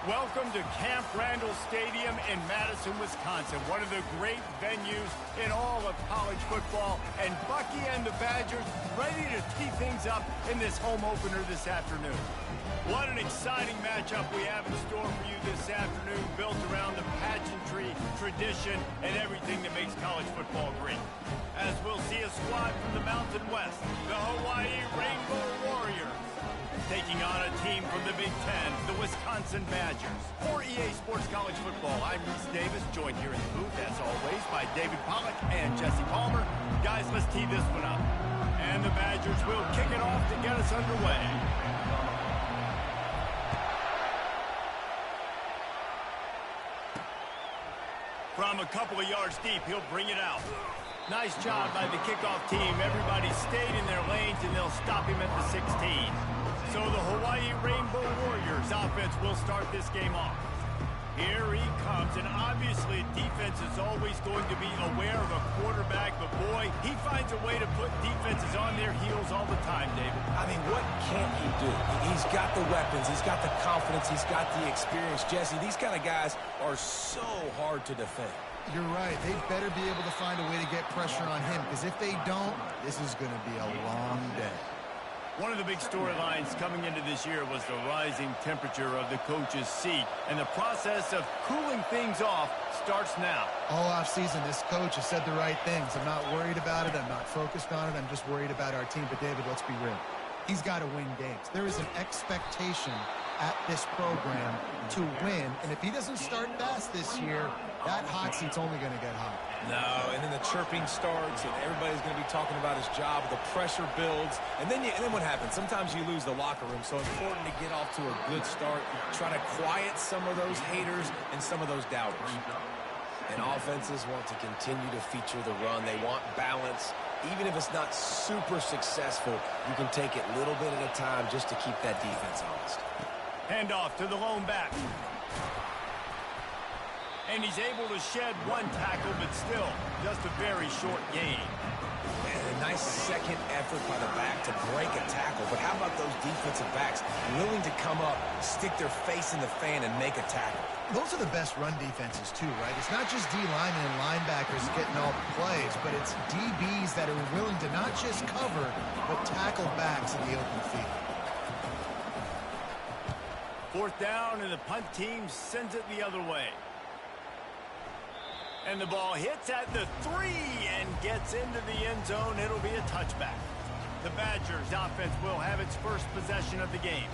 Welcome to Camp Randall Stadium in Madison, Wisconsin, one of the great venues in all of college football. And Bucky and the Badgers ready to tee things up in this home opener this afternoon. What an exciting matchup we have in store for you this afternoon, built around the pageantry, tradition, and everything that makes college football great. As we'll see a squad from the Mountain West, the Hawaii Rainbow Warriors, taking on a team from the Big Ten, the Wisconsin Badgers. For EA Sports College Football, I'm Reese Davis, joined here in the booth, as always, by David Pollack and Jesse Palmer. Guys, let's tee this one up. And the Badgers will kick it off to get us underway. From a couple of yards deep, he'll bring it out. Nice job by the kickoff team. Everybody stayed in their lanes, and they'll stop him at the 16. So the Hawaii Rainbow Warriors offense will start this game off. Here he comes, and obviously defense is always going to be aware of a quarterback, but boy, he finds a way to put defenses on their heels all the time, David. I mean, what can't he do? He's got the weapons, he's got the confidence, he's got the experience. Jesse, these kind of guys are so hard to defend. You're right. They better be able to find a way to get pressure on him, because if they don't, this is going to be a long day. One of the big storylines coming into this year was the rising temperature of the coach's seat, and the process of cooling things off starts now. All offseason, this coach has said the right things. I'm not worried about it. I'm not focused on it. I'm just worried about our team. But, David, let's be real. He's got to win games. There is an expectation at this program to win, and if he doesn't start fast this year, that hot seat's only going to get hot. No, and then the chirping starts, and everybody's going to be talking about his job. The pressure builds, and then what happens? Sometimes you lose the locker room, so it's important to get off to a good start. Try to quiet some of those haters and some of those doubters. And offenses want to continue to feature the run. They want balance. Even if it's not super successful, you can take it a little bit at a time just to keep that defense honest. Handoff to the lone back. And he's able to shed one tackle, but still just a very short gain. And a nice second effort by the back to break a tackle. But how about those defensive backs willing to come up, stick their face in the fan, and make a tackle? Those are the best run defenses, too, right? It's not just D-linemen and linebackers getting all the plays, but it's DBs that are willing to not just cover, but tackle backs in the open field. Fourth down, and the punt team sends it the other way. And the ball hits at the 3 and gets into the end zone. It'll be a touchback. The Badgers offense will have its first possession of the game.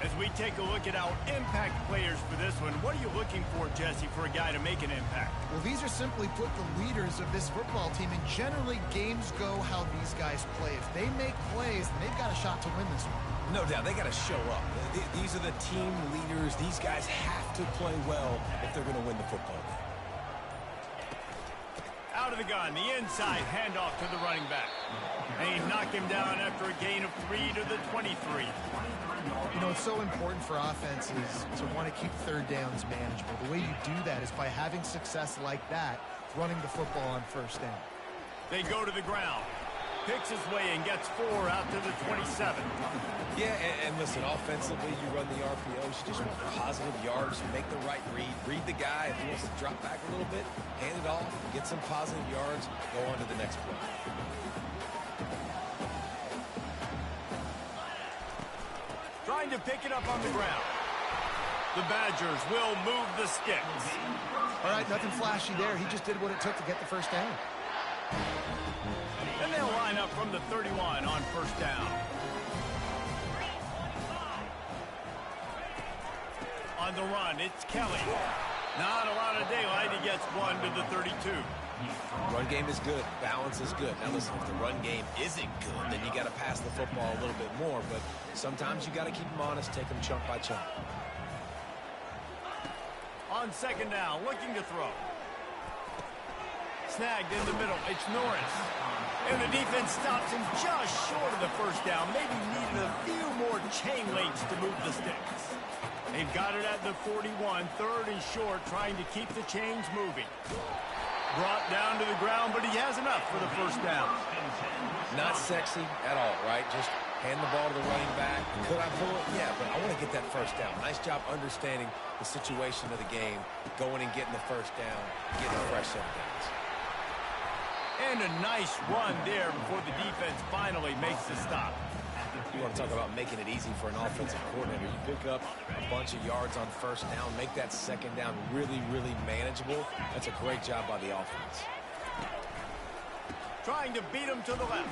As we take a look at our impact players for this one, what are you looking for, Jesse, for a guy to make an impact? Well, these are simply put the leaders of this football team, and generally games go how these guys play. If they make plays, then they've got a shot to win this one. No doubt, they got to show up. These are the team leaders. These guys have to play well if they're going to win the football game. Out of the gun, the inside handoff to the running back. And he knocked him down after a gain of 3 to the 23. You know, it's so important for offenses to want to keep third downs manageable. The way you do that is by having success like that, running the football on first down. They go to the ground. Picks his way and gets 4 out to the 27. Yeah, and listen, offensively, you run the RPOs, you just want positive yards, make the right read the guy. If he wants to drop back a little bit, hand it off, get some positive yards, go on to the next play. Trying to pick it up on the ground. The Badgers will move the sticks. All right, nothing flashy there. He just did what it took to get the first down. And they'll line up from the 31 on first down. On the run, it's Kelly. Not a lot of daylight. He gets 1 to the 32. Run game is good. Balance is good. Now listen, if the run game isn't good, then you got to pass the football a little bit more. But sometimes you got to keep them honest, take them chunk by chunk. On second down, looking to throw. Snagged in the middle. It's Norris. And the defense stops him just short of the first down. Maybe needed a few more chain links to move the sticks. They've got it at the 41, third and short, trying to keep the chains moving. Brought down to the ground, but he has enough for the first down. Not sexy at all, right? Just hand the ball to the running back. Could I pull it? Yeah, but I want to get get that first down. Nice job understanding the situation of the game, going and getting the first down, getting a fresh set of downs. And a nice run there before the defense finally makes the stop. You want to talk about making it easy for an offensive coordinator. You pick up a bunch of yards on first down, make that second down really, really manageable. That's a great job by the offense. Trying to beat him to the left.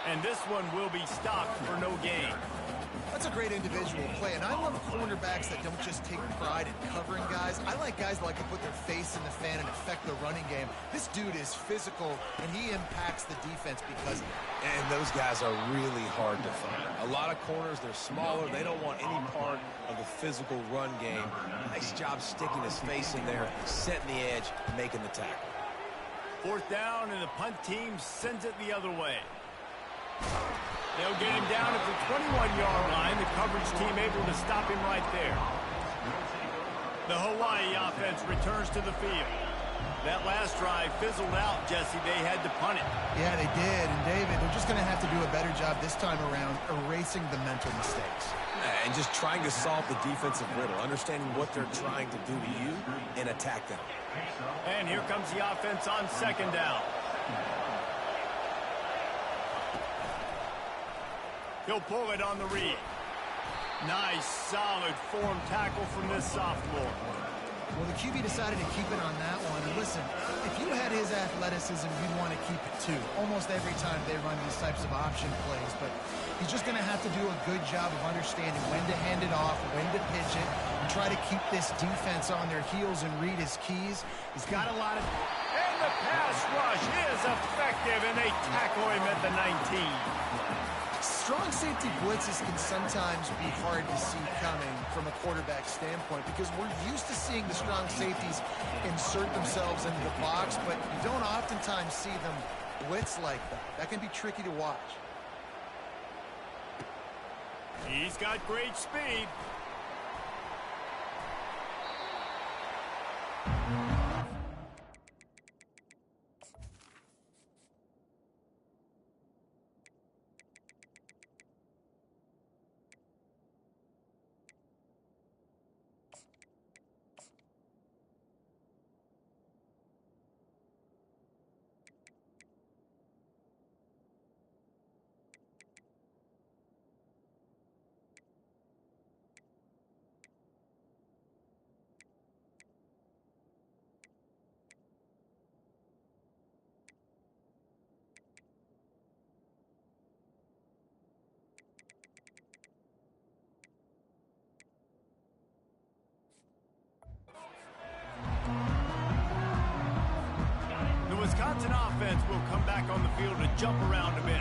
And this one will be stopped for no gain. That's a great individual play, and I love cornerbacks that don't just take pride in covering guys. I like guys that like to put their face in the fan and affect the running game. This dude is physical, and he impacts the defense because of it. And those guys are really hard to find. A lot of corners, they're smaller. They don't want any part of the physical run game. Nice job sticking his face in there, setting the edge, making the tackle. Fourth down, and the punt team sends it the other way. They'll get him down at the 21-yard line. The coverage team able to stop him right there. The Hawaii offense returns to the field. That last drive fizzled out, Jesse. They had to punt it. Yeah, they did. And, David, they're just going to have to do a better job this time around erasing the mental mistakes. And just trying to solve the defensive riddle, understanding what they're trying to do to you and attack them. And here comes the offense on second down. He'll pull it on the read. Nice, solid form tackle from this sophomore. Well, the QB decided to keep it on that one. And listen, if you had his athleticism, you'd want to keep it too. Almost every time they run these types of option plays. But he's just going to have to do a good job of understanding when to hand it off, when to pitch it, and try to keep this defense on their heels and read his keys. He's got a lot of... And the pass rush is effective, and they tackle him at the 19. Strong safety blitzes can sometimes be hard to see coming from a quarterback standpoint because we're used to seeing the strong safeties insert themselves into the box, but you don't oftentimes see them blitz like that. That can be tricky to watch. He's got great speed. Wisconsin offense will come back on the field to jump around a bit.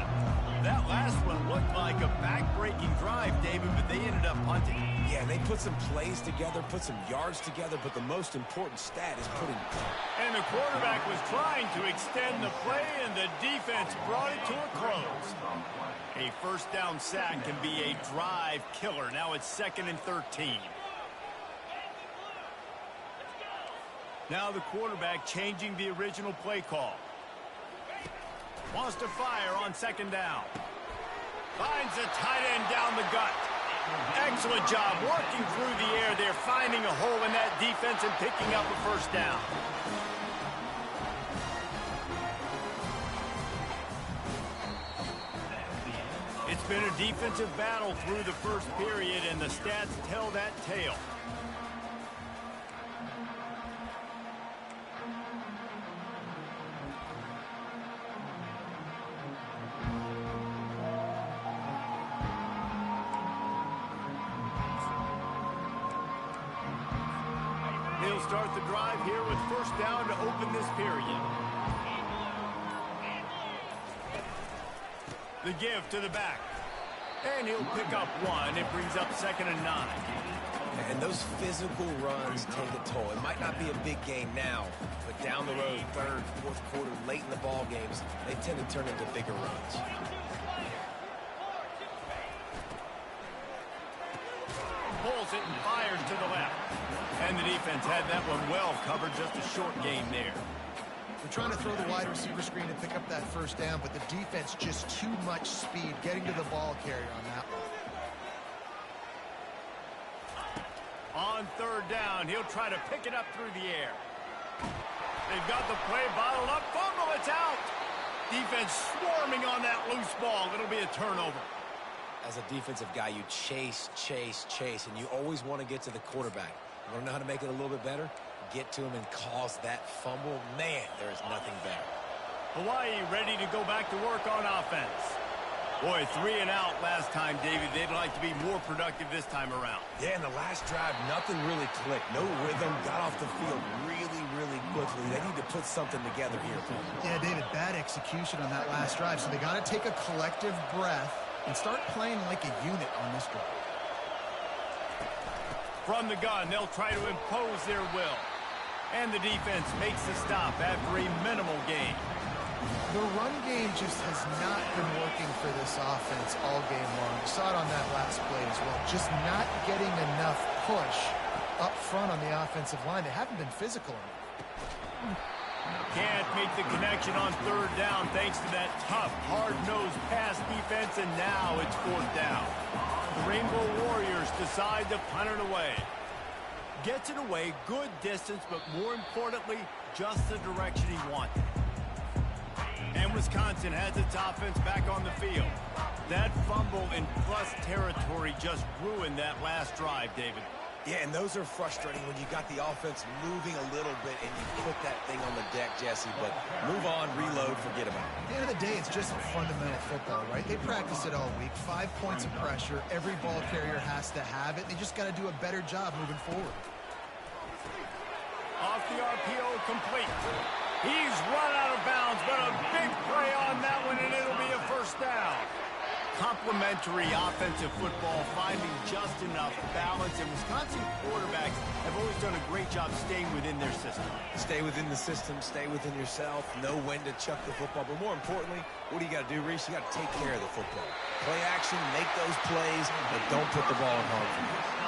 That last one looked like a back-breaking drive, David, but they ended up punting. Yeah, they put some plays together, put some yards together, but the most important stat is putting... And the quarterback was trying to extend the play, and the defense brought it to a close. A first down sack can be a drive killer. Now it's 2nd and 13. Now the quarterback changing the original play call. Wants to fire on 2nd down. Finds the tight end down the gut. Excellent job working through the air there, finding a hole in that defense and picking up a first down. It's been a defensive battle through the first period, and the stats tell that tale. He'll start the drive here with first down to open this period. The give to the back. And he'll pick up one. It brings up 2nd and 9. And those physical runs take a toll. It might not be a big game now, but down the road, 3rd, 4th quarter, late in the ball games, they tend to turn into bigger runs. Pulls it and fires to the left. And the defense had that one well covered, just a short game there. We're trying to throw the wide receiver screen to pick up that first down, but the defense just too much speed getting to the ball carrier on that one. On third down, he'll try to pick it up through the air. They've got the play bottled up. Fumble, it's out. Defense swarming on that loose ball. It'll be a turnover. As a defensive guy, you chase, and you always want to get to the quarterback. You want to know how to make it a little bit better? Get to him and cause that fumble. Man, there is nothing better. Hawaii ready to go back to work on offense. Boy, 3 and out last time, David. They'd like to be more productive this time around. Yeah, in the last drive, nothing really clicked. No rhythm. Got off the field really quickly. They need to put something together here. Yeah, David, bad execution on that last drive. So they got to take a collective breath and start playing like a unit on this drive. From the gun, they'll try to impose their will. And the defense makes the stop after a minimal gain. The run game just has not been working for this offense all game long. You saw it on that last play as well. Just not getting enough push up front on the offensive line. They haven't been physical enough. Can't make the connection on third down thanks to that tough, hard-nosed pass defense, and now it's fourth down. The Rainbow Warriors decide to punt it away. Gets it away, good distance, but more importantly, just the direction he wanted. And Wisconsin has its offense back on the field. That fumble in plus territory just ruined that last drive, David. Yeah, and those are frustrating when you got the offense moving a little bit and you put that thing on the deck, Jesse. But move on, reload, forget about it. At the end of the day, it's just fundamental football, right? They practice it all week. 5 points of pressure. Every ball carrier has to have it. They just got to do a better job moving forward. Off the RPO, complete. He's run out of bounds, but a big play on that one, and it'll be a first down. Complementary offensive football, finding just enough balance, and Wisconsin quarterbacks have always done a great job staying within their system. Stay within the system, stay within yourself, know when to chuck the football. But more importantly, what do you got to do, Reese? You got to take care of the football. Play action, make those plays, but don't put the ball in harm's way.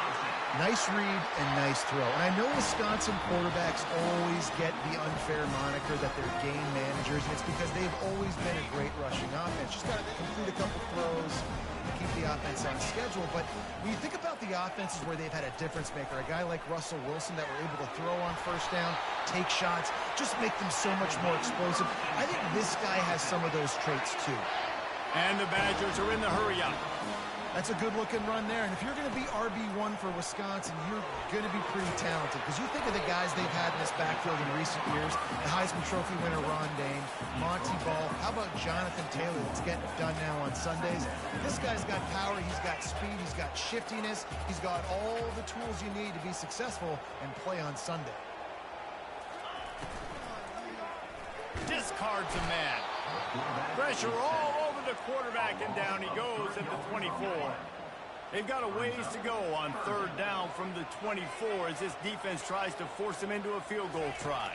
Nice read and nice throw. And I know Wisconsin quarterbacks always get the unfair moniker that they're game managers, and it's because they've always been a great rushing offense. Just got to complete a couple throws and keep the offense on schedule. But when you think about the offenses where they've had a difference maker, a guy like Russell Wilson that were able to throw on first down, take shots, just make them so much more explosive. I think this guy has some of those traits too. And the Badgers are in the hurry-up. That's a good-looking run there. And if you're going to be RB1 for Wisconsin, you're going to be pretty talented. Because you think of the guys they've had in this backfield in recent years, the Heisman Trophy winner Ron Dane, Monty Ball. How about Jonathan Taylor that's getting it done now on Sundays? This guy's got power, he's got speed, he's got shiftiness, he's got all the tools you need to be successful and play on Sunday. Discards a man. Pressure all over the quarterback, and down he goes at the 24. They've got a ways to go on third down from the 24 as this defense tries to force him into a field goal try.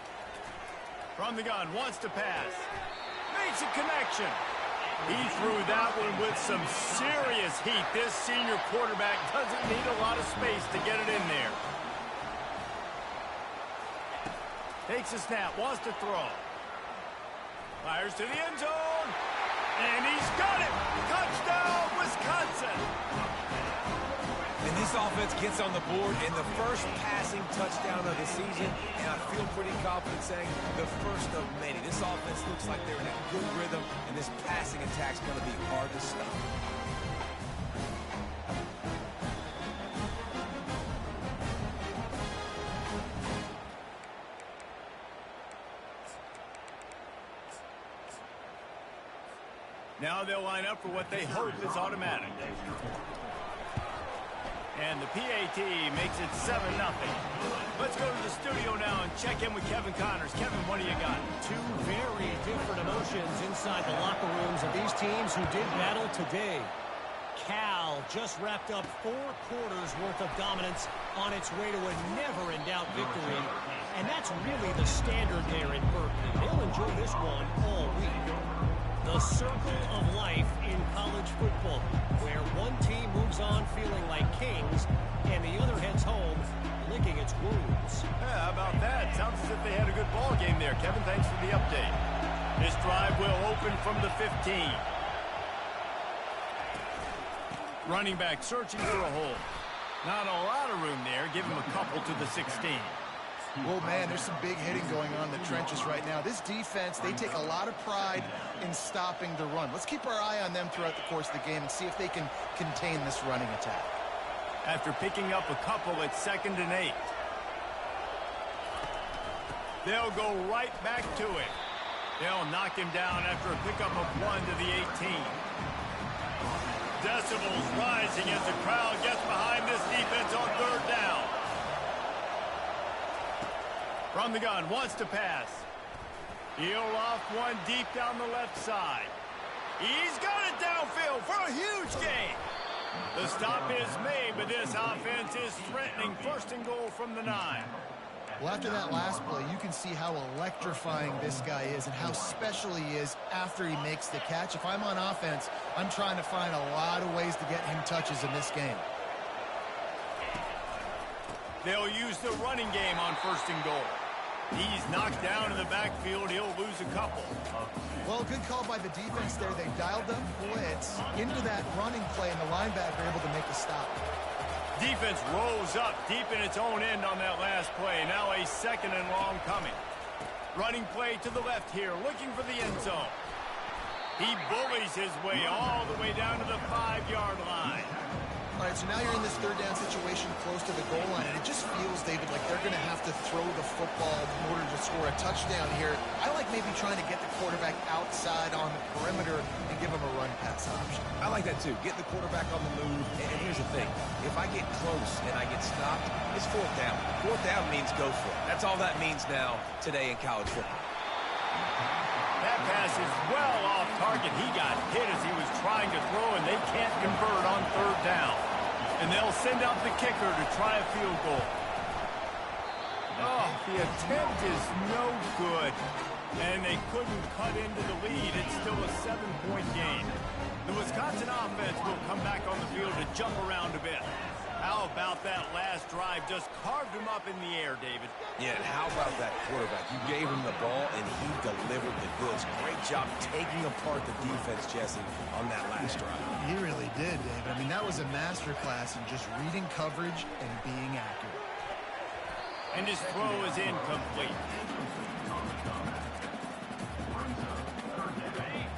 From the gun, wants to pass. Makes a connection. He threw that one with some serious heat. This senior quarterback doesn't need a lot of space to get it in there. Takes a snap, wants to throw. Fires to the end zone, and he's got it! Touchdown, Wisconsin! And this offense gets on the board in the first passing touchdown of the season, and I feel pretty confident saying the first of many. This offense looks like they're in a good rhythm, and this passing attack's going to be hard to stop. Now they'll line up for what they hope is automatic. And the PAT makes it 7-0. Let's go to the studio now and check in with Kevin Connors. Kevin, what do you got? Two very different emotions inside the locker rooms of these teams who did battle today. Cal just wrapped up 4 quarters worth of dominance on its way to a never-in-doubt victory. And that's really the standard there in Berkeley. They'll enjoy this one all week. The circle of life in college football, where one team moves on feeling like kings, and the other heads home licking its wounds. Yeah, how about that? Sounds as if they had a good ball game there. Kevin, thanks for the update. This drive will open from the 15. Running back searching for a hole. Not a lot of room there. give him a couple to the 16. Well, man, there's some big hitting going on in the trenches right now. This defense, they take a lot of pride in stopping the run. Let's keep our eye on them throughout the course of the game and see if they can contain this running attack. After picking up a couple, it's 2nd and 8. They'll go right back to it. They'll knock him down after a pickup of 1 to the 18. Decibels rising as the crowd gets behind this defense on 3rd down. From the gun, wants to pass. He'll off one deep down the left side. He's got it downfield for a huge gain. The stop is made, but this offense is threatening 1st and goal from the 9. Well, after that last play, you can see how electrifying this guy is and how special he is after he makes the catch. If I'm on offense, I'm trying to find a lot of ways to get him touches in this game. They'll use the running game on 1st and goal. He's knocked down in the backfield. He'll lose a couple. Well, good call by the defense there. They dialed up blitz into that running play, and the linebacker able to make a stop. Defense rolls up deep in its own end on that last play. Now a 2nd and long coming. Running play to the left here, looking for the end zone. He bullies his way all the way down to the 5-yard line. All right, so now you're in this 3rd down situation close to the goal line, and it just feels, David, like they're going to have to throw the football in order to score a touchdown here. I like maybe trying to get the quarterback outside on the perimeter and give him a run-pass option. I like that too. Get the quarterback on the move. And here's the thing. If I get close and I get stopped, it's 4th down. 4th down means go for it. That's all that means now today in college football. That pass is well off target. He got hit as he was trying to throw, and they can't convert on 3rd down. And they'll send out the kicker to try a field goal. Oh, the attempt is no good. And they couldn't cut into the lead. It's still a 7-point game. The Wisconsin offense will come back on the field to jump around a bit. How about that last drive? Just carved him up in the air, David. Yeah, and how about that quarterback? You gave him the ball, and he delivered the goods. Great job taking apart the defense, Jesse, on that last drive. He really did, David. I mean, that was a masterclass in just reading coverage and being accurate. And his throw is incomplete.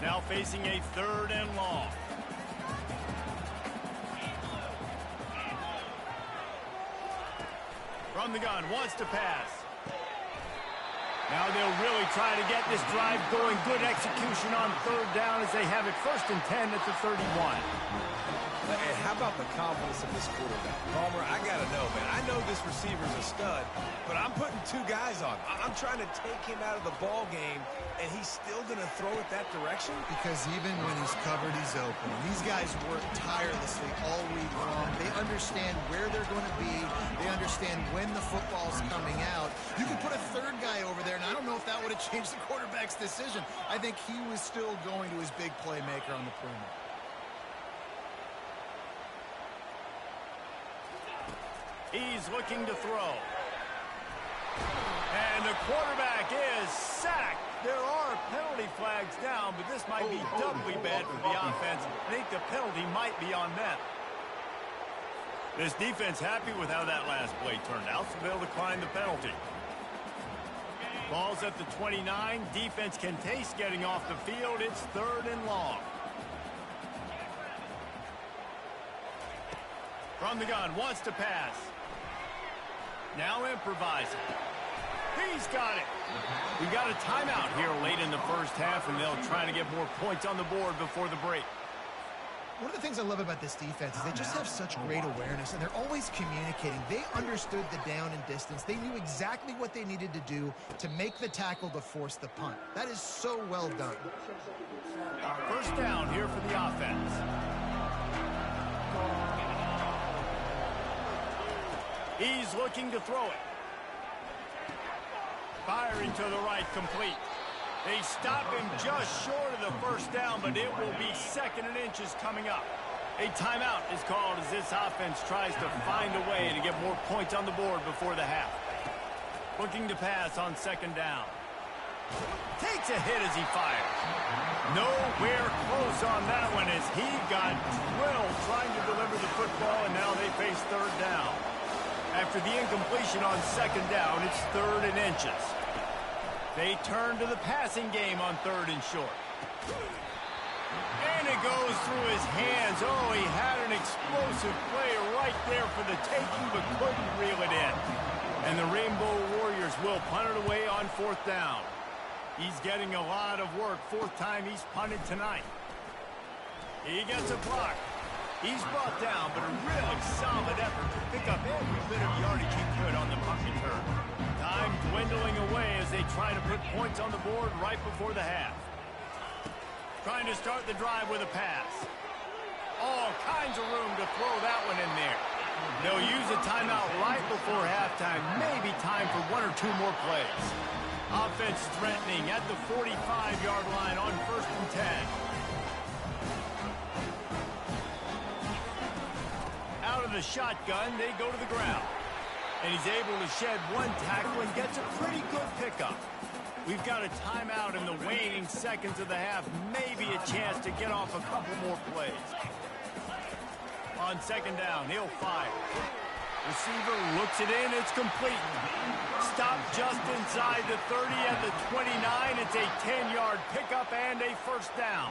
Now facing a 3rd and long. From the gun, wants to pass. Now they'll really try to get this drive going. Good execution on 3rd down as they have it 1st and 10 at the 31. And how about the confidence of this quarterback? Palmer, I got to know, man. I know this receiver's a stud, but I'm putting 2 guys on. I'm trying to take him out of the ball game, and he's still going to throw it that direction? Because even when he's covered, he's open. These guys work tirelessly all week long. They understand where they're going to be. They understand when the football's coming out. You could put a 3rd guy over there, and I don't know if that would have changed the quarterback's decision. I think he was still going to his big playmaker on the perimeter. He's looking to throw. And the quarterback is sacked. There are penalty flags down, but this might be doubly bad for the offense. I think the penalty might be on them. This defense happy with how that last play turned out, so they'll decline the penalty. Ball's at the 29. Defense can taste getting off the field. It's 3rd and long. From the gun, wants to pass. Now improvising. He's got it. We got a timeout here late in the 1st half, and they'll try to get more points on the board before the break. One of the things I love about this defense is they just have such great awareness, and they're always communicating. They understood the down and distance. They knew exactly what they needed to do to make the tackle to force the punt. That is so well done. 1st down here for the offense. He's looking to throw it. Firing to the right, complete. They stop him just short of the 1st down, but it will be 2nd and inches coming up. A timeout is called as this offense tries to find a way to get more points on the board before the half. Looking to pass on 2nd down. Takes a hit as he fires. Nowhere close on that one as he got drilled trying to deliver the football, and now they face 3rd down. After After the incompletion on second down, it's 3rd and inches. They turn to the passing game on 3rd and short. And it goes through his hands. Oh, he had an explosive play right there for the taking, but couldn't reel it in. And the Rainbow Warriors will punt it away on 4th down. He's getting a lot of work. 4th time he's punted tonight. He gets a block. He's brought down, but a really solid effort to pick up every bit of yardage he could on the punt return. Time dwindling away as they try to put points on the board right before the half. Trying to start the drive with a pass. All kinds of room to throw that one in there. They'll use a timeout right before halftime. Maybe time for 1 or 2 more plays. Offense threatening at the 45-yard line on 1st and 10. Out of the shotgun, they go to the ground. And he's able to shed 1 tackle and gets a pretty good pickup. We've got a timeout in the waning seconds of the half. Maybe a chance to get off a couple more plays. On 2nd down, he'll fire. Receiver looks it in. It's complete. Stopped just inside the 30 at the 29. It's a 10-yard pickup and a 1st down.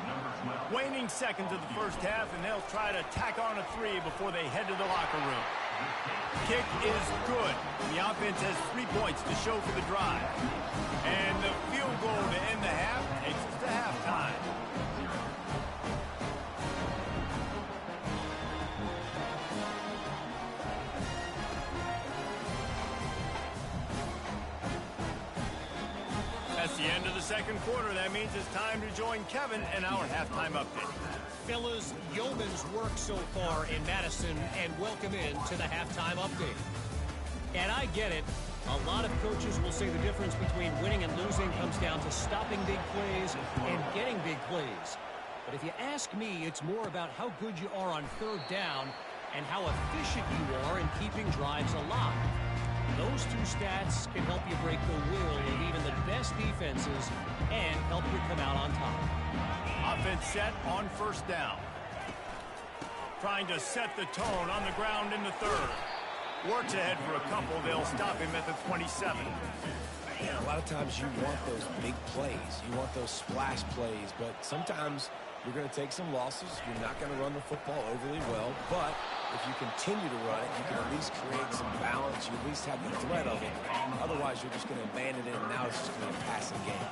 Waning seconds of the 1st half, and they'll try to tack on a 3 before they head to the locker room. Kick is good. The offense has 3 points to show for the drive. And the field goal to end the half takes us to halftime. That's the end of the 2nd quarter. That means it's time to join Kevin in our halftime update. Fellas, yeoman's work so far in Madison, and welcome in to the halftime update. And I get it. A lot of coaches will say the difference between winning and losing comes down to stopping big plays and getting big plays. But if you ask me, it's more about how good you are on 3rd down and how efficient you are in keeping drives alive. Those 2 stats can help you break the will of even the best defenses and help you come out on top. Offense set on 1st down. Trying to set the tone on the ground in the 3rd. Works ahead for a couple. They'll stop him at the 27. Yeah, a lot of times you want those big plays. You want those splash plays, but sometimes you're going to take some losses. You're not going to run the football overly well, but if you continue to run it, you can at least create some balance. You at least have the threat of it. Otherwise, you're just going to abandon it, and now it's just going to be a passing game.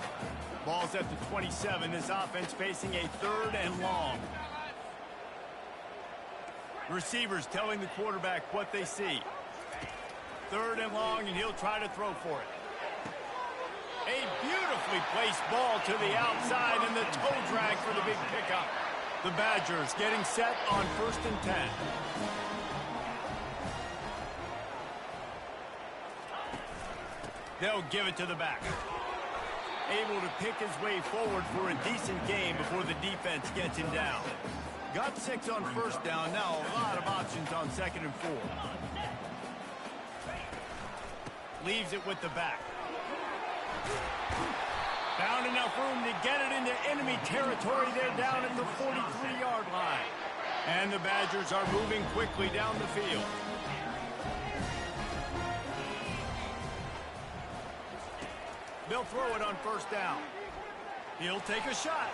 Ball's at the 27. This offense facing a 3rd and long. Receivers telling the quarterback what they see. 3rd and long, and he'll try to throw for it. A beautifully placed ball to the outside, and the toe drag for the big pickup. The Badgers getting set on 1st and 10. They'll give it to the back. Able to pick his way forward for a decent game before the defense gets him down. Got 6 on 1st down. Now a lot of options on 2nd and 4. Leaves it with the back. Found enough room to get it into enemy territory. They're down at the 43-yard line. And the Badgers are moving quickly down the field. They'll throw it on 1st down. He'll take a shot.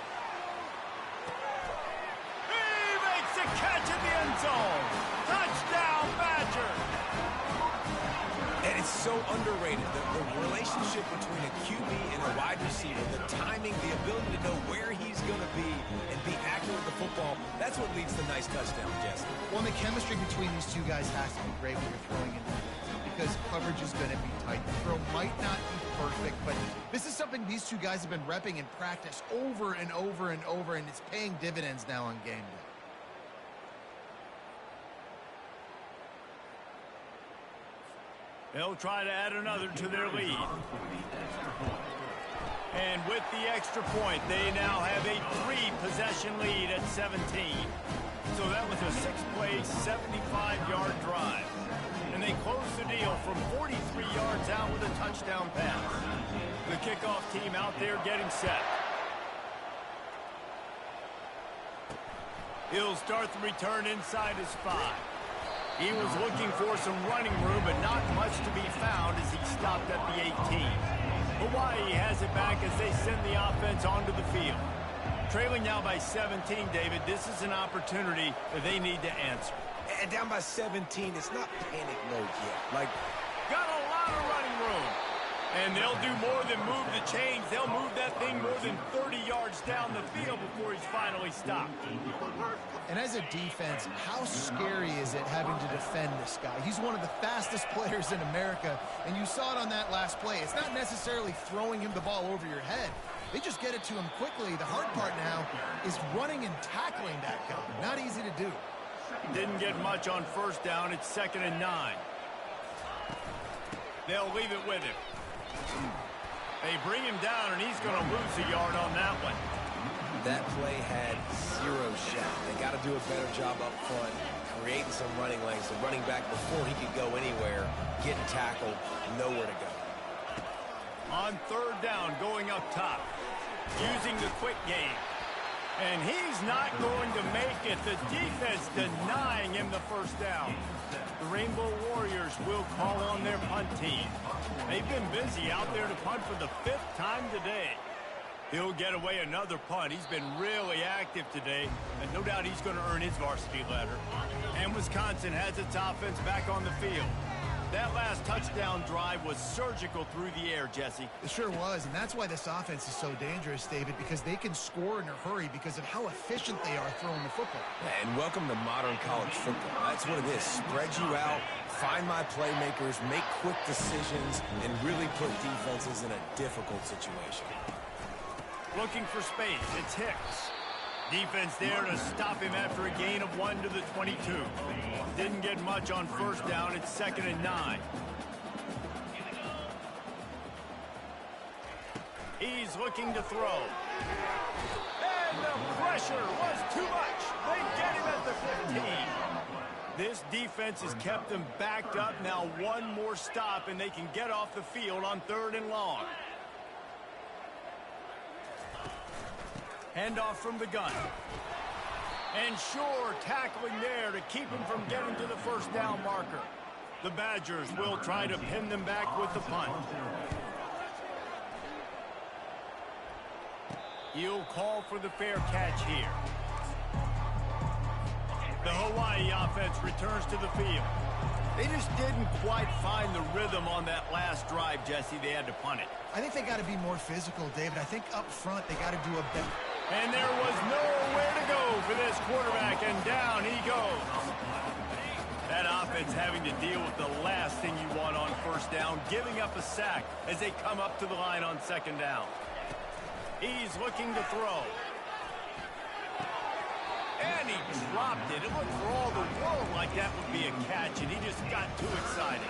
He makes the catch in the end zone. Touchdown, Badgers. And it's so underrated, the relationship between a QB and a wide receiver, the timing, the ability to know where he's going to be and be accurate with the football, that's what leads to nice touchdowns, Jesse. Well, the chemistry between these 2 guys has to be great when you're throwing in because coverage is going to be tight. The throw might not be perfect, but this is something these 2 guys have been repping in practice over and over and over, and it's paying dividends now on game day. They'll try to add another to their lead. And with the extra point, they now have a 3-possession lead at 17. So that was a 6-play, 75-yard drive. And they close the deal from 43 yards out with a touchdown pass. The kickoff team out there getting set. He'll start the return inside his 5. He was looking for some running room, but not much to be found as he stopped at the 18. Hawaii has it back as they send the offense onto the field. Trailing now by 17, David. This is an opportunity that they need to answer. And down by 17, it's not panic mode yet. Like, got a lot of running room. And they'll do more than move the chains. They'll move that thing more than 30 yards down the field before he's finally stopped. And as a defense, how scary is it having to defend this guy? He's one of the fastest players in America, and you saw it on that last play. It's not necessarily throwing him the ball over your head. They just get it to him quickly. The hard part now is running and tackling that guy. Not easy to do. Didn't get much on first down. It's 2nd and 9. They'll leave it with him. They bring him down, and he's going to lose a yard on that one. that play had zero shot. They got to do a better job up front, creating some running lanes. The running back, before he could go anywhere, getting tackled, nowhere to go. On 3rd down, going up top, using the quick game. And he's not going to make it. The defense denying him the first down. The Rainbow Warriors will call on their punt team. They've been busy out there to punt for the 5th time today. He'll get away another punt. He's been really active today, and no doubt he's going to earn his varsity letter. And Wisconsin has its offense back on the field. That last touchdown drive was surgical through the air, Jesse. It sure was, and that's why this offense is so dangerous, David, because they can score in a hurry because of how efficient they are throwing the football. And welcome to modern college football. That's what it is. Spread you out, find my playmakers, make quick decisions, and really put defenses in a difficult situation. Looking for space, it's Hicks. Defense there to stop him after a gain of 1 to the 22. Didn't get much on first down. It's 2nd and 9. He's looking to throw. And the pressure was too much. They get him at the 15. This defense has kept them backed up. Now one more stop, and they can get off the field on 3rd and long. Handoff from the gun. And sure, tackling there to keep him from getting to the first down marker. The Badgers will try to pin them back with the punt. He'll call for the fair catch here. The Hawaii offense returns to the field. They just didn't quite find the rhythm on that last drive, Jesse. They had to punt it. I think they got to be more physical, David. I think up front they got to do a better. And there was nowhere to go for this quarterback, and down he goes. That offense having to deal with the last thing you want on first down, giving up a sack as they come up to the line on 2nd down. He's looking to throw. And he dropped it. It looked for all the world like that would be a catch, and he just got too excited.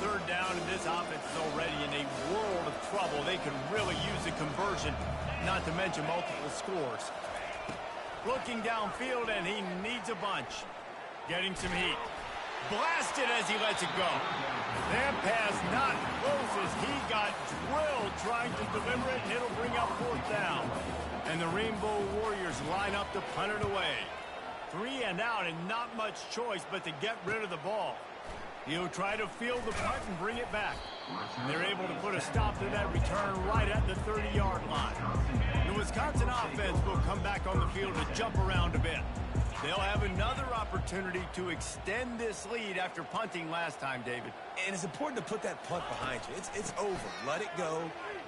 3rd down, and this offense is already in a world of trouble. They could really use a conversion, not to mention multiple scores. Looking downfield, and he needs a bunch. Getting some heat. Blasted as he lets it go. That pass not close as he got drilled trying to deliver it, and it'll bring up 4th down. And the Rainbow Warriors line up to punt it away. 3 and out, and not much choice but to get rid of the ball. He'll try to field the punt and bring it back. They're able to put a stop to that return right at the 30-yard line. The Wisconsin offense will come back on the field to jump around a bit. They'll have another opportunity to extend this lead after punting last time, David. And it's important to put that punt behind you. It's over. Let it go.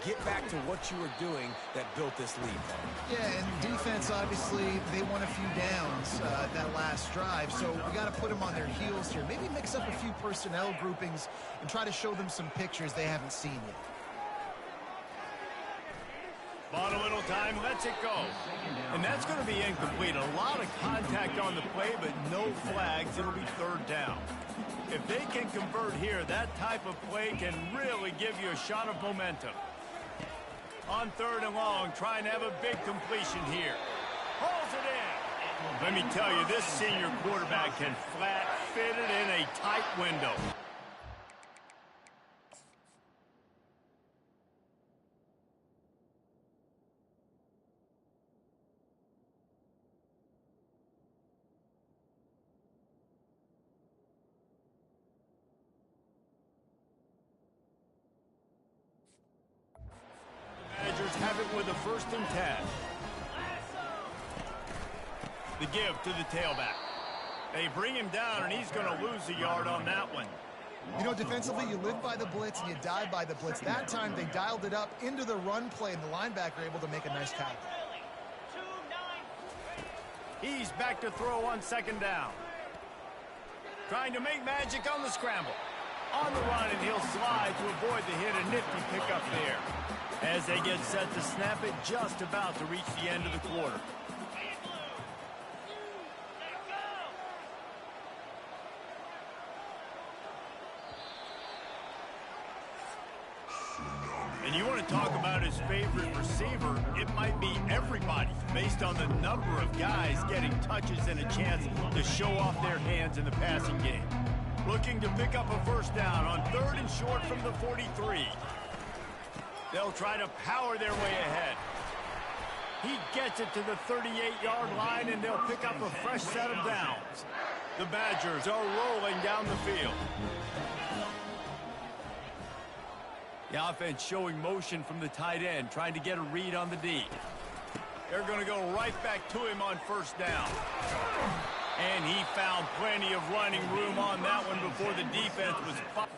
Get back to what you were doing that built this lead. Yeah, and defense, obviously, they won a few downs that last drive, so we got to put them on their heels here. Maybe mix up a few personnel groupings and try to show them some pictures they haven't seen yet. Bought a little time, lets it go. And that's going to be incomplete. A lot of contact on the play, but no flags. It'll be 3rd down. If they can convert here, that type of play can really give you a shot of momentum. On 3rd and long, trying to have a big completion here. Pulls it in. Let me tell you, this senior quarterback can flat fit it in a tight window. have it with a 1st and 10. The give to the tailback. They bring him down, and he's going to lose a yard on that one. You know, defensively, you live by the blitz and you die by the blitz. That time, they dialed it up into the run play, and the linebacker able to make a nice tackle. He's back to throw on 2nd down. Trying to make magic on the scramble. On the run, and he'll slide to avoid the hit. A nifty pickup there. As they get set to snap it, just about to reach the end of the quarter. And you want to talk about his favorite receiver, it might be everybody, based on the number of guys getting touches and a chance to show off their hands in the passing game. Looking to pick up a 1st down on 3rd and short from the 43. They'll try to power their way ahead. He gets it to the 38-yard line, and they'll pick up a fresh set of downs. The Badgers are rolling down the field. The offense showing motion from the tight end, trying to get a read on the D. They're going to go right back to him on 1st down. And he found plenty of running room on that one before the defense was fired.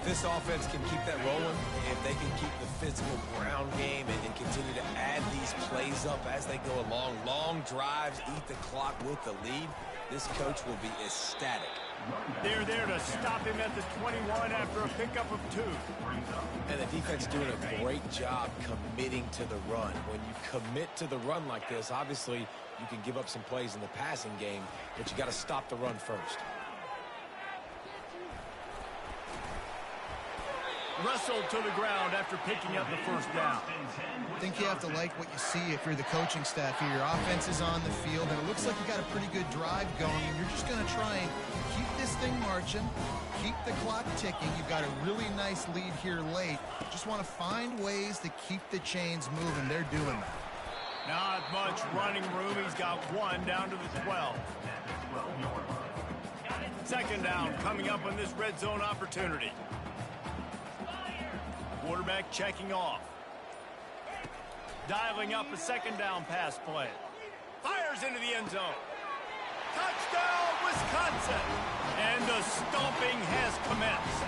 This offense can keep that rolling, if they can keep the physical ground game and continue to add these plays up as they go along, long drives, eat the clock with the lead, this coach will be ecstatic. They're there to stop him at the 21 after a pickup of 2. And the defense doing a great job committing to the run. When you commit to the run like this, obviously you can give up some plays in the passing game, but you got to stop the run first. Wrestled to the ground after picking up the 1st down. I think you have to like what you see if you're the coaching staff here. Your offense is on the field, and it looks like you got a pretty good drive going, and you're just going to try and keep this thing marching, keep the clock ticking. You've got a really nice lead here late. Just want to find ways to keep the chains moving. They're doing that. Not much running room. He's got 1 down to the 12. 2nd down coming up on this red zone opportunity. Quarterback checking off. Dialing up a 2nd down pass play. Fires into the end zone. Touchdown, Wisconsin! And the stomping has commenced.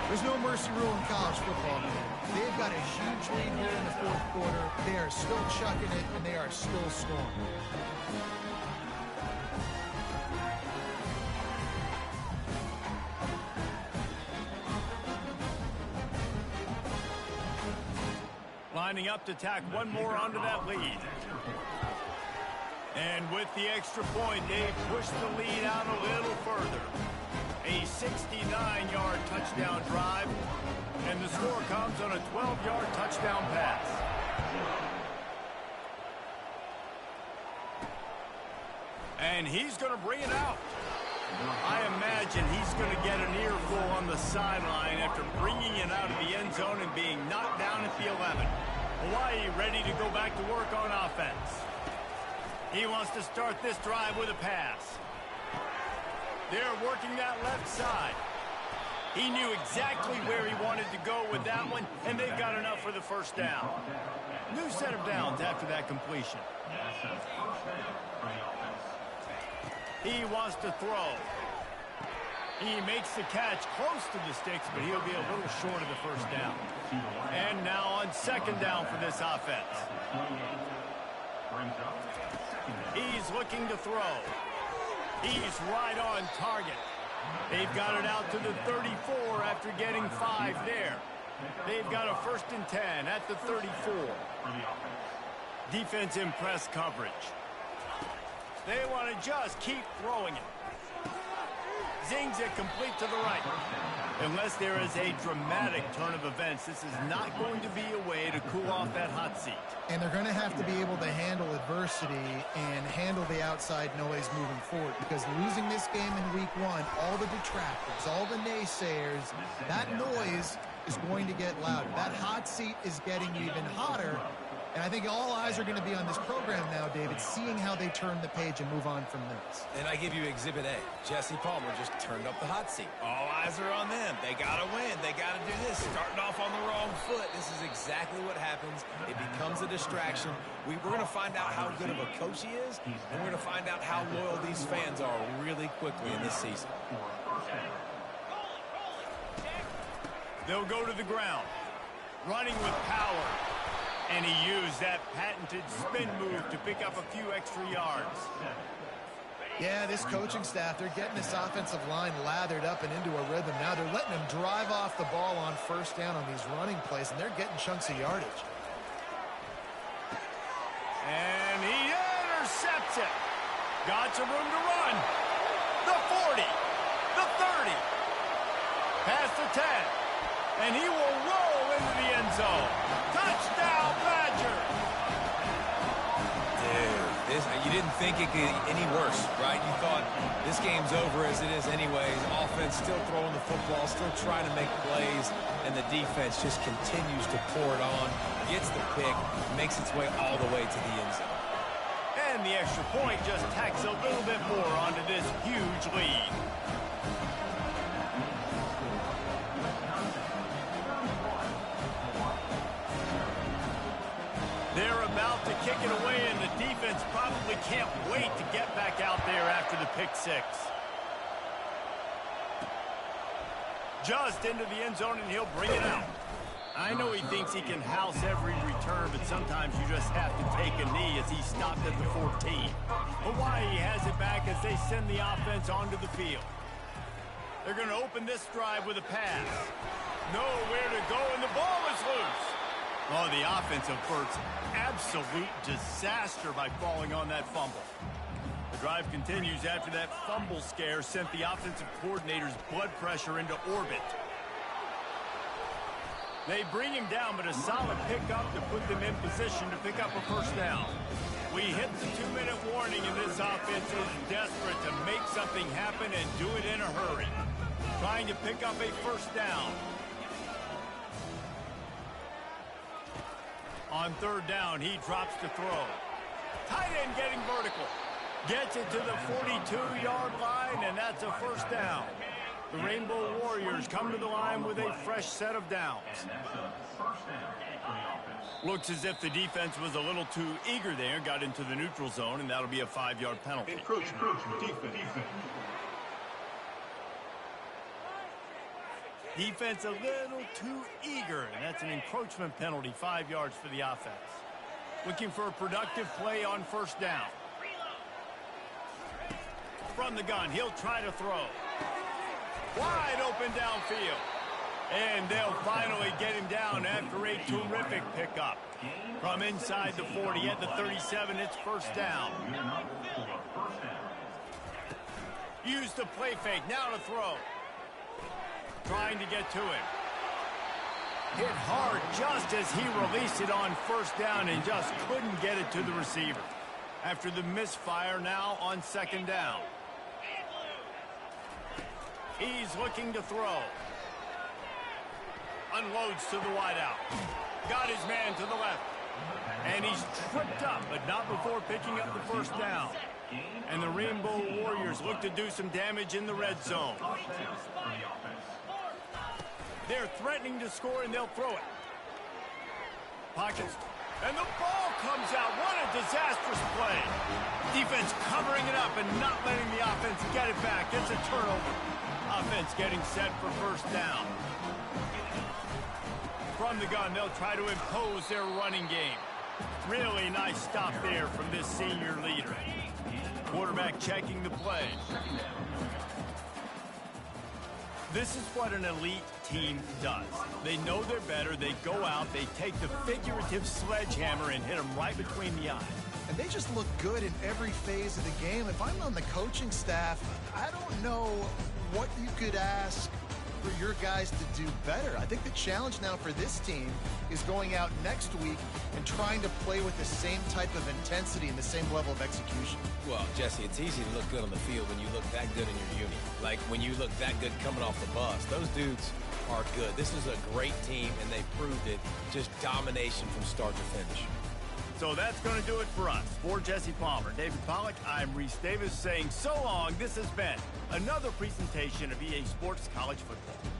There's no mercy rule in college football, man. They've got a huge lead here in the 4th quarter. They are still chucking it, and they are still scoring. Lining up to tack 1 more onto that lead. And with the extra point, they've pushed the lead out a little further. A 69-yard touchdown drive, and the score comes on a 12-yard touchdown pass. And he's going to bring it out. I imagine he's going to get an earful on the sideline after bringing it out of the end zone and being knocked down at the 11. Hawaii ready to go back to work on offense. He wants to start this drive with a pass. They're working that left side. He knew exactly where he wanted to go with that one, and they've got enough for the 1st down. New set of downs after that completion. He wants to throw. He makes the catch close to the sticks, but he'll be a little short of the 1st down. And now on 2nd down for this offense. He's looking to throw. He's right on target. They've got it out to the 34 after getting 5 there. They've got a 1st and 10 at the 34. Defense in press coverage. They want to just keep throwing it. Zings it complete to the right. Unless there is a dramatic turn of events, this is not going to be a way to cool off that hot seat. And they're going to have to be able to handle adversity. adversity and handle the outside noise moving forward, because losing this game in week 1, all the detractors, all the naysayers, that noise is going to get louder. That hot seat is getting even hotter. And I think all eyes are going to be on this program now, David, seeing how they turn the page and move on from this. And I give you Exhibit A. Jesse Palmer just turned up the hot seat. All eyes are on them. They got to win. They got to do this. Starting off on the wrong foot. This is exactly what happens. It becomes a distraction. We're going to find out how good of a coach he is, and we're going to find out how loyal these fans are really quickly in this season. They'll go to the ground, running with power. And he used that patented spin move to pick up a few extra yards. Yeah, this coaching staff, they're getting this offensive line lathered up and into a rhythm. Now they're letting them drive off the ball on first down on these running plays, and they're getting chunks of yardage. And he intercepts it. Got some room to run. The 40, the 30, past the 10. And he will roll into the end zone. Touchdown, Badger! Dude, you didn't think it could get any worse, right? You thought this game's over as it is anyways. Offense still throwing the football, still trying to make plays, and the defense just continues to pour it on, gets the pick, makes its way all the way to the end zone. And the extra point just tacks a little bit more onto this huge lead. They're about to kick it away, and the defense probably can't wait to get back out there after the pick six. Just into the end zone, and he'll bring it out. I know he thinks he can house every return, but sometimes you just have to take a knee as he stopped at the 14. Hawaii has it back as they send the offense onto the field. They're going to open this drive with a pass. Nowhere to go, and the ball is loose. Oh, the offense averts absolute disaster by falling on that fumble. The drive continues after that fumble scare sent the offensive coordinator's blood pressure into orbit. They bring him down, but a solid pickup to put them in position to pick up a first down. We hit the 2-minute warning, and this offense is desperate to make something happen and do it in a hurry. Trying to pick up a first down. On third down, he drops to throw. Tight end getting vertical. Gets it to the 42-yard line, and that's a first down. The Rainbow Warriors come to the line with a fresh set of downs. Looks as if the defense was a little too eager there, got into the neutral zone, and that'll be a 5-yard penalty. Encroachment, defense. Defense a little too eager, and that's an encroachment penalty, 5 yards for the offense. Looking for a productive play on first down. From the gun, he'll try to throw. Wide open downfield. And they'll finally get him down after a terrific pickup. From inside the 40 at the 37, it's first down. Use the play fake, now to throw. Trying to get to him. Hit hard just as he released it on first down and just couldn't get it to the receiver. After the misfire, now on second down. He's looking to throw. Unloads to the wideout. Got his man to the left. And he's tripped up, but not before picking up the first down. And the Rainbow Warriors look to do some damage in the red zone. They're threatening to score, and they'll throw it. Pockets. And the ball comes out. What a disastrous play. Defense covering it up and not letting the offense get it back. It's a turnover. Offense getting set for first down. From the gun, they'll try to impose their running game. Really nice stop there from this senior leader. Quarterback checking the play. This is what an elite team does. They know they're better. They go out. They take the figurative sledgehammer and hit them right between the eyes. And they just look good in every phase of the game. If I'm on the coaching staff, I don't know what you could ask for your guys to do better. I think the challenge now for this team is going out next week and trying to play with the same type of intensity and the same level of execution. Well, Jesse, it's easy to look good on the field when you look that good in your uni. Like when you look that good coming off the bus. Those dudes are good. This is a great team, and they proved it. Just domination from start to finish. So that's going to do it for us. For Jesse Palmer, David Pollack, I'm Reese Davis saying so long. This has been another presentation of EA Sports College Football.